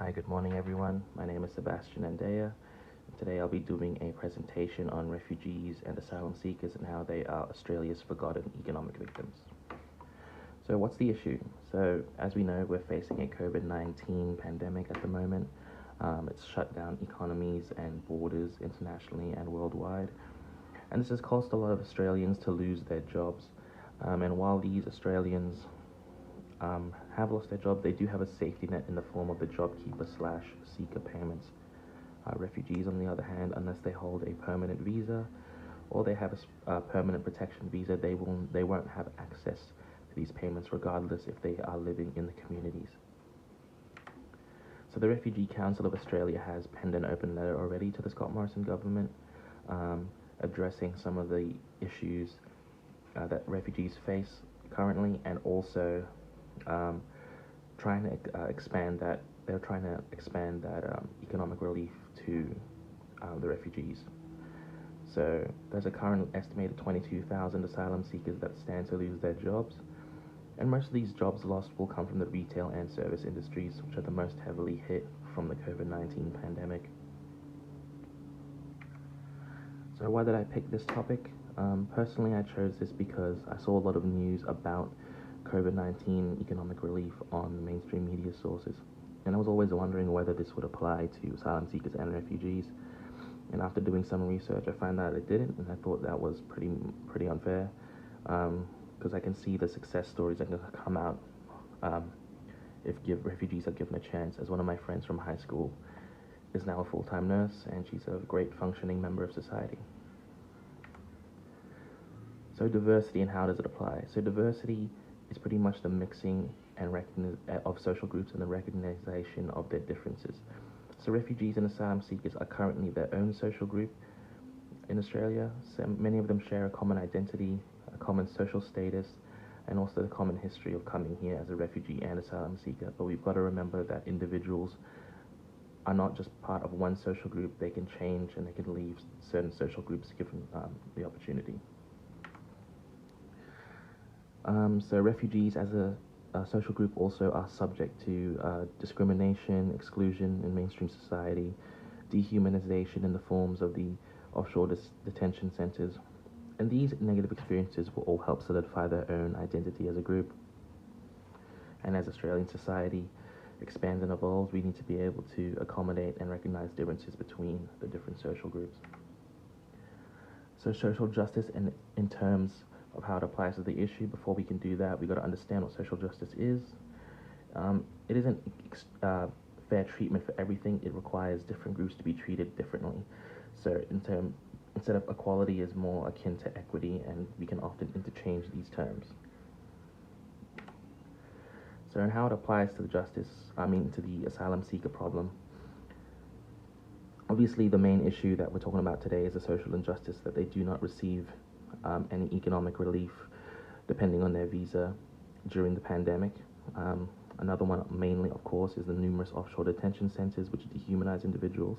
Hi, good morning, everyone. My name is Sebastian Andea. Today I'll be doing a presentation on refugees and asylum seekers and how they are Australia's forgotten economic victims. So, what's the issue? So, as we know, we're facing a COVID-19 pandemic at the moment. It's shut down economies and borders internationally and worldwide. And this has caused a lot of Australians to lose their jobs. And while these Australians have lost their job, they do have a safety net in the form of the JobKeeper slash seeker payments. Refugees, on the other hand, unless they hold a permanent visa or they have a permanent protection visa, they won't have access to these payments, regardless if they are living in the communities. So the Refugee Council of Australia has penned an open letter already to the Scott Morrison government, addressing some of the issues that refugees face currently, and also trying to expand that. They're trying to expand that economic relief to the refugees. So there's a current estimated 22,000 asylum seekers that stand to lose their jobs, and most of these jobs lost will come from the retail and service industries, which are the most heavily hit from the COVID-19 pandemic. So why did I pick this topic? Personally, I chose this because I saw a lot of news about COVID-19 economic relief on mainstream media sources, and I was always wondering whether this would apply to asylum seekers and refugees. And after doing some research, I found out it didn't, and I thought that was pretty unfair, because I can see the success stories that can come out if refugees are given a chance. As one of my friends from high school is now a full-time nurse, and she's a great functioning member of society. So diversity, and how does it apply? So diversity is pretty much the mixing and of social groups and the recognition of their differences. So refugees and asylum seekers are currently their own social group in Australia. So many of them share a common identity, a common social status, and also the common history of coming here as a refugee and asylum seeker. But we've got to remember that individuals are not just part of one social group. They can change and they can leave certain social groups given the opportunity. So refugees as a social group also are subject to discrimination, exclusion in mainstream society, dehumanization in the forms of the offshore detention centers. And these negative experiences will all help solidify their own identity as a group. And as Australian society expands and evolves, we need to be able to accommodate and recognize differences between the different social groups. So social justice, in terms of how it applies to the issue, before we can do that, we've got to understand what social justice is. It isn't fair treatment for everything. It requires different groups to be treated differently. So instead of equality is more akin to equity, and we can often interchange these terms. So and how it applies to to the asylum seeker problem. Obviously, the main issue that we're talking about today is the social injustice that they do not receive any economic relief depending on their visa during the pandemic. Another one, mainly, of course, is the numerous offshore detention centers which dehumanize individuals.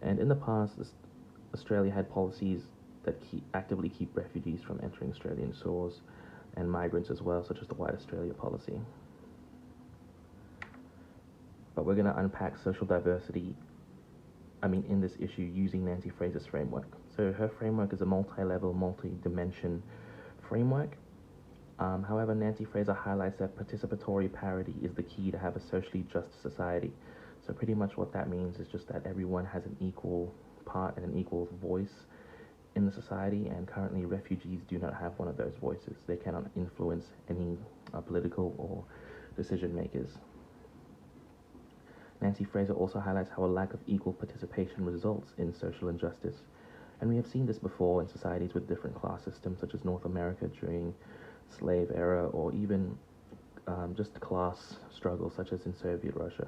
And in the past, Australia had policies that actively keep refugees from entering Australian shores, and migrants as well, such as the White Australia policy. But we're going to unpack social diversity in this issue using Nancy Fraser's framework. So her framework is a multi-level, multi-dimension framework. However, Nancy Fraser highlights that participatory parity is the key to have a socially just society. So pretty much what that means is just that everyone has an equal part and an equal voice in the society, and currently refugees do not have one of those voices. They cannot influence any political or decision makers. Nancy Fraser also highlights how a lack of equal participation results in social injustice. And we have seen this before in societies with different class systems, such as North America during slave era, or even just class struggles, such as in Soviet Russia.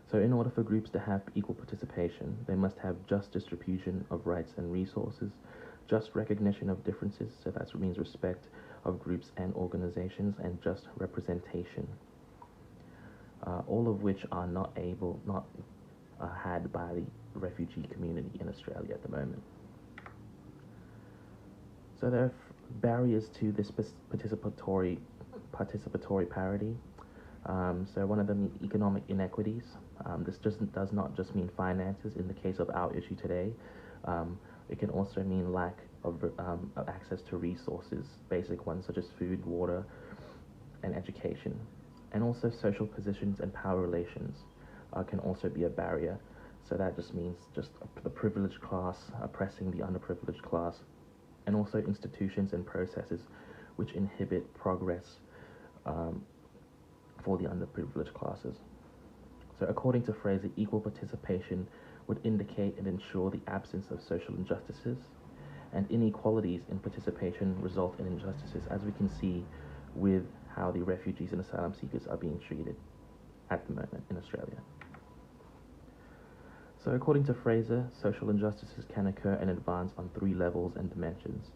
So in order for groups to have equal participation, they must have just distribution of rights and resources, just recognition of differences, so that means respect of groups and organizations, and just representation. All of which are not had by the refugee community in Australia at the moment. So there are barriers to this participatory parity. So one of them, economic inequities. This does not just mean finances in the case of our issue today. Um, it can also mean lack of access to resources, basic ones such as food, water, and education. And also social positions and power relations can also be a barrier. So that just means just the privileged class oppressing the underprivileged class, and also institutions and processes which inhibit progress um, for the underprivileged classes. So according to Fraser, equal participation would indicate and ensure the absence of social injustices, and inequalities in participation result in injustices, as we can see with how the refugees and asylum seekers are being treated at the moment in Australia. So according to Fraser, social injustices can occur and advance on three levels and dimensions.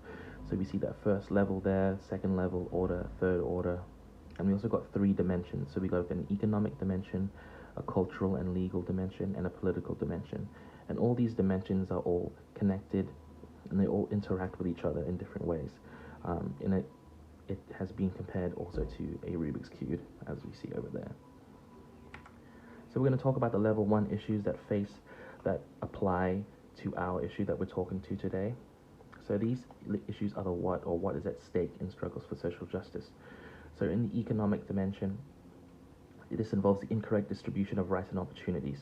So we see that first level there, second level order, third order, and we also got three dimensions. So we got an economic dimension, a cultural and legal dimension, and a political dimension. And all these dimensions are all connected, and they all interact with each other in different ways. It has been compared also to a Rubik's Cube, as we see over there. So we're going to talk about the level one issues that apply to our issue that we're talking to today. So these issues are the what, or what is at stake in struggles for social justice. So in the economic dimension, this involves the incorrect distribution of rights and opportunities.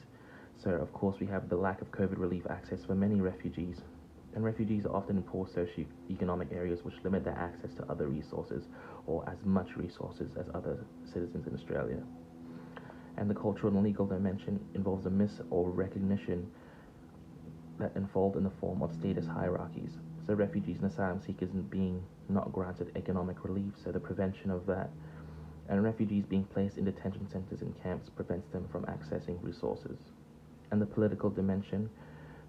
So of course we have the lack of COVID relief access for many refugees, and refugees are often in poor socio-economic areas which limit their access to other resources, or as much resources as other citizens in Australia. And the cultural and legal dimension involves a miss or recognition that unfold in the form of status hierarchies. So refugees and asylum seekers being not granted economic relief, so the prevention of that, and refugees being placed in detention centers and camps prevents them from accessing resources. And the political dimension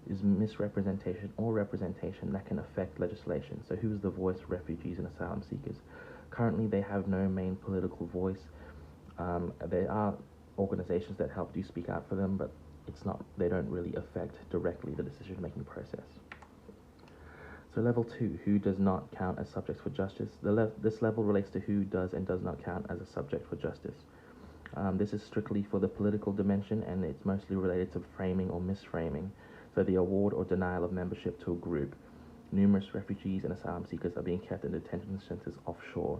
is misrepresentation or representation that can affect legislation. So who is the voice of refugees and asylum seekers? Currently, they have no main political voice. There are organizations that help do speak out for them, but they don't really affect directly the decision-making process. So level 2, who does not count as subjects for justice. This level relates to who does and does not count as a subject for justice. This is strictly for the political dimension, and it's mostly related to framing or misframing. So the award or denial of membership to a group. Numerous refugees and asylum seekers are being kept in detention centers offshore.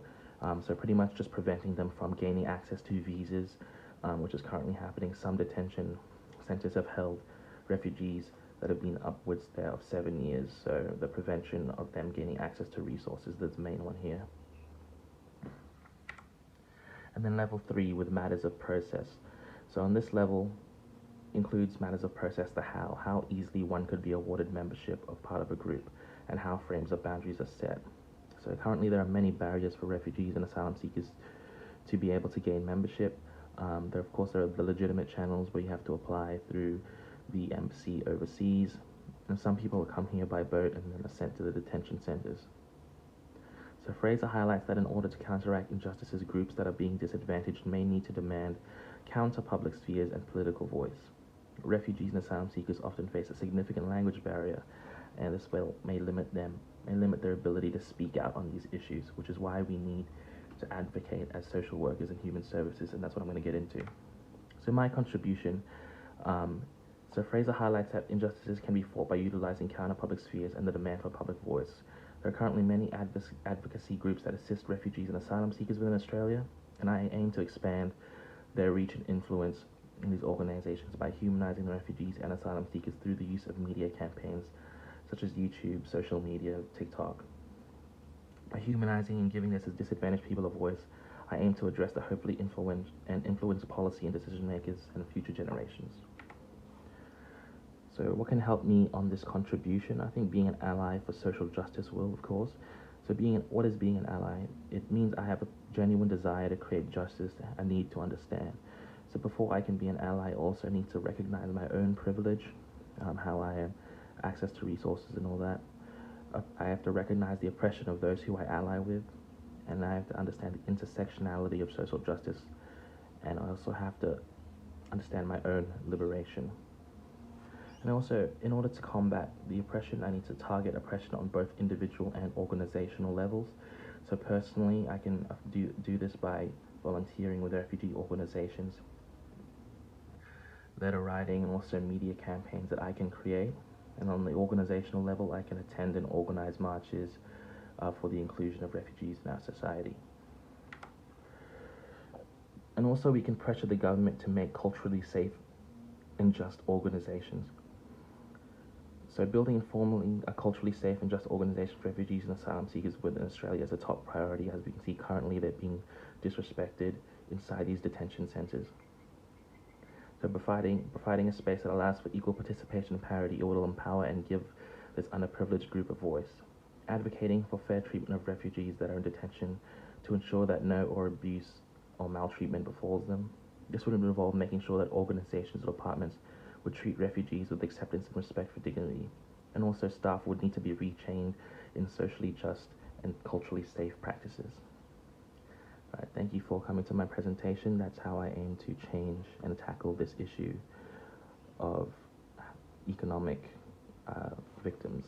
So pretty much just preventing them from gaining access to visas, which is currently happening. Some detention centers have held refugees that have been upwards there of 7 years. So the prevention of them gaining access to resources is the main one here. And then level 3 with matters of process. So on this level includes matters of process, the how easily one could be awarded membership of part of a group, and how frames of boundaries are set. So currently there are many barriers for refugees and asylum seekers to be able to gain membership. There are the legitimate channels where you have to apply through the embassy overseas, and some people come here by boat and then are sent to the detention centers. So Fraser highlights that in order to counteract injustices, groups that are being disadvantaged may need to demand counter public spheres and political voice. Refugees and asylum seekers often face a significant language barrier, and this may limit their ability to speak out on these issues, which is why we need to advocate as social workers and human services, and that's what I'm going to get into. So my contribution, so Fraser highlights that injustices can be fought by utilizing counter-public spheres and the demand for public voice. There are currently many advocacy groups that assist refugees and asylum seekers within Australia, and I aim to expand their reach and influence in these organizations by humanizing the refugees and asylum seekers through the use of media campaigns such as YouTube, social media, TikTok. By humanizing and giving this as disadvantaged people a voice, I aim to address the hopefully influence policy and decision makers and future generations. So what can help me on this contribution? I think being an ally for social justice will, of course. So what is being an ally? It means I have a genuine desire to create justice, a need to understand. So before I can be an ally, I also need to recognize my own privilege, how I have access to resources and all that. I have to recognize the oppression of those who I ally with, and I have to understand the intersectionality of social justice, and I also have to understand my own liberation. And also, in order to combat the oppression, I need to target oppression on both individual and organizational levels. So personally, I can do this by volunteering with refugee organizations, letter writing, and also media campaigns that I can create. And on the organizational level, I can attend and organize marches for the inclusion of refugees in our society. And also, we can pressure the government to make culturally safe and just organizations. So building formally a culturally safe and just organisation for refugees and asylum seekers within Australia is a top priority. As we can see currently, they're being disrespected inside these detention centres. So providing a space that allows for equal participation and parity, it will empower and give this underprivileged group a voice. Advocating for fair treatment of refugees that are in detention to ensure that no or abuse or maltreatment befalls them. This would involve making sure that organisations or departments would treat refugees with acceptance and respect for dignity, and also staff would need to be retrained in socially just and culturally safe practices. All right, thank you for coming to my presentation. That's how I aim to change and tackle this issue of economic victims.